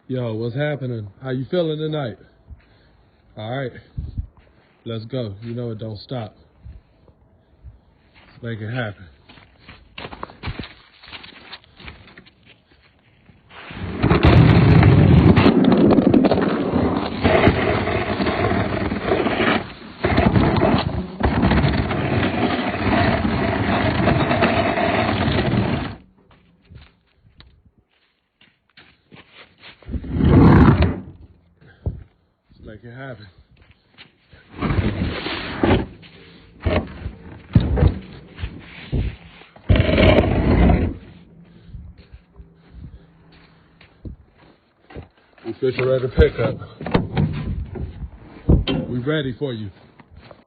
Yo, what's happening? How you feeling tonight? All right, let's go. You know it don't stop. Let's make it happen. Make it happen. We official ready to pick up. We ready for you.